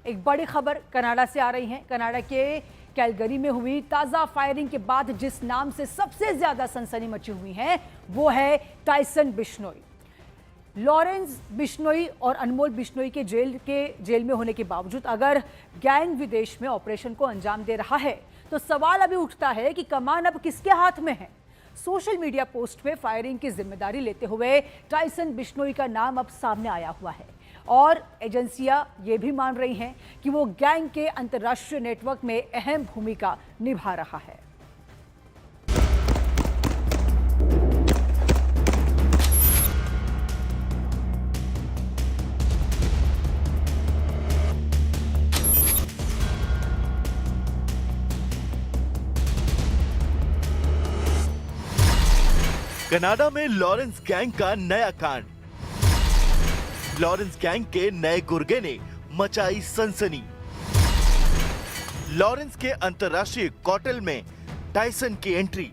एक बड़ी खबर कनाडा से आ रही है। कनाडा के कैलगरी में हुई ताजा फायरिंग के बाद जिस नाम से सबसे ज्यादा सनसनी मची हुई है वो है टाइसन बिश्नोई। लॉरेंस बिश्नोई और अनमोल बिश्नोई के जेल में होने के बावजूद अगर गैंग विदेश में ऑपरेशन को अंजाम दे रहा है तो सवाल अभी उठता है कि कमान अब किसके हाथ में है। सोशल मीडिया पोस्ट में फायरिंग की जिम्मेदारी लेते हुए टाइसन बिश्नोई का नाम अब सामने आया हुआ है और एजेंसियां ये भी मान रही हैं कि वो गैंग के अंतर्राष्ट्रीय नेटवर्क में अहम भूमिका निभा रहा है। कनाडा में लॉरेंस गैंग का नया कांड। लॉरेंस गैंग के नए गुर्गे ने मचाई सनसनी। लॉरेंस के अंतर्राष्ट्रीय कॉटेल में टाइसन की एंट्री।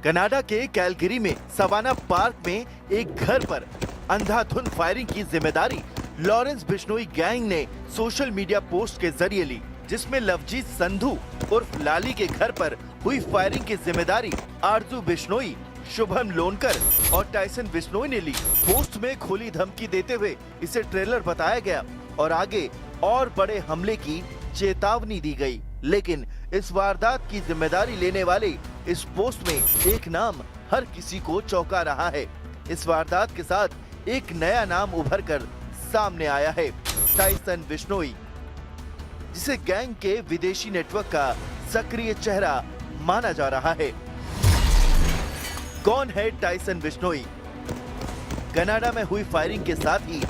कनाडा के कैलगरी में सवाना पार्क में एक घर पर अंधाधुंध फायरिंग की जिम्मेदारी लॉरेंस बिश्नोई गैंग ने सोशल मीडिया पोस्ट के जरिए ली, जिसमें लवजीत संधू उर्फ लाली के घर पर हुई फायरिंग की जिम्मेदारी आरजू बिश्नोई, शुभम लोनकर और टाइसन बिश्नोई ने ली। पोस्ट में खुली धमकी देते हुए इसे ट्रेलर बताया गया और आगे और बड़े हमले की चेतावनी दी गई। लेकिन इस वारदात की जिम्मेदारी लेने वाले इस पोस्ट में एक नाम हर किसी को चौंका रहा है। इस वारदात के साथ एक नया नाम उभर कर सामने आया है, टाइसन बिश्नोई, जिसे गैंग के विदेशी नेटवर्क का सक्रिय चेहरा माना जा रहा है। कौन है टाइसन बिश्नोई? कनाडा में हुई फायरिंग के साथ ही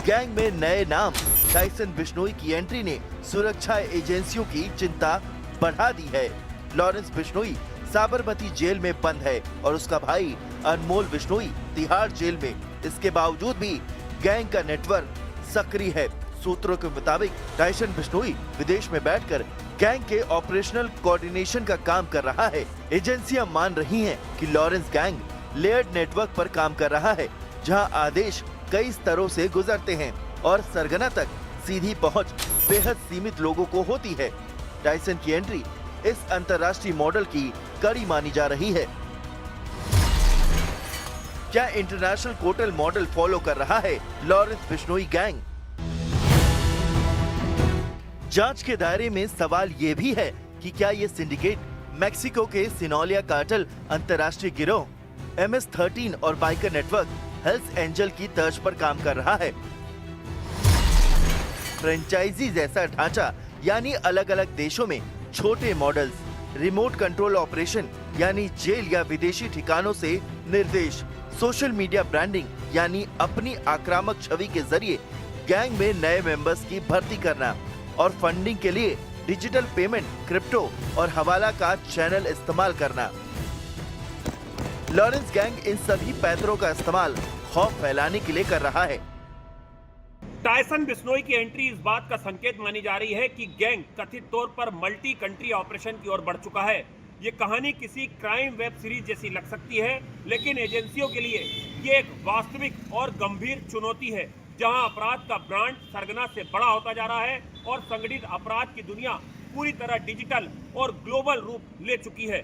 गैंग में नए नाम टाइसन बिश्नोई की एंट्री ने सुरक्षा एजेंसियों की चिंता बढ़ा दी है। लॉरेंस बिश्नोई साबरमती जेल में बंद है और उसका भाई अनमोल बिश्नोई तिहाड़ जेल में। इसके बावजूद भी गैंग का नेटवर्क सक्रिय है। सूत्रों के मुताबिक टाइसन बिश्नोई विदेश में बैठकर गैंग के ऑपरेशनल कोऑर्डिनेशन का काम कर रहा है। एजेंसियां मान रही हैं कि लॉरेंस गैंग लेयर्ड नेटवर्क पर काम कर रहा है, जहां आदेश कई स्तरों से गुजरते हैं और सरगना तक सीधी पहुंच बेहद सीमित लोगों को होती है। टाइसन की एंट्री इस अंतर्राष्ट्रीय मॉडल की कड़ी मानी जा रही है। क्या इंटरनेशनल कोटेल मॉडल फॉलो कर रहा है लॉरेंस बिश्नोई गैंग? जांच के दायरे में सवाल ये भी है कि क्या ये सिंडिकेट मेक्सिको के सिनोलिया कार्टेल अंतर्राष्ट्रीय गिरोह MS-13 और बाइकर नेटवर्क हेल्स एंजल की तर्ज पर काम कर रहा है। फ्रेंचाइजी जैसा ढांचा यानी अलग अलग देशों में छोटे मॉडल्स, रिमोट कंट्रोल ऑपरेशन यानी जेल या विदेशी ठिकानों से निर्देश, सोशल मीडिया ब्रांडिंग यानी अपनी आक्रामक छवि के जरिए गैंग में नए मेंबर्स की भर्ती करना और फंडिंग के लिए डिजिटल पेमेंट, क्रिप्टो और हवाला का चैनल इस्तेमाल करना। लॉरेंस गैंग इन सभी पैतरों का इस्तेमाल खौफ फैलाने के लिए कर रहा है। टाइसन बिश्नोई की एंट्री इस बात का संकेत मानी जा रही है कि गैंग कथित तौर पर मल्टी कंट्री ऑपरेशन की ओर बढ़ चुका है। ये कहानी किसी क्राइम वेब सीरीज जैसी लग सकती है, लेकिन एजेंसियों के लिए ये एक वास्तविक और गंभीर चुनौती है, जहां अपराध का ब्रांड सरगना से बड़ा होता जा रहा है और संगठित अपराध की दुनिया पूरी तरह डिजिटल और ग्लोबल रूप ले चुकी है।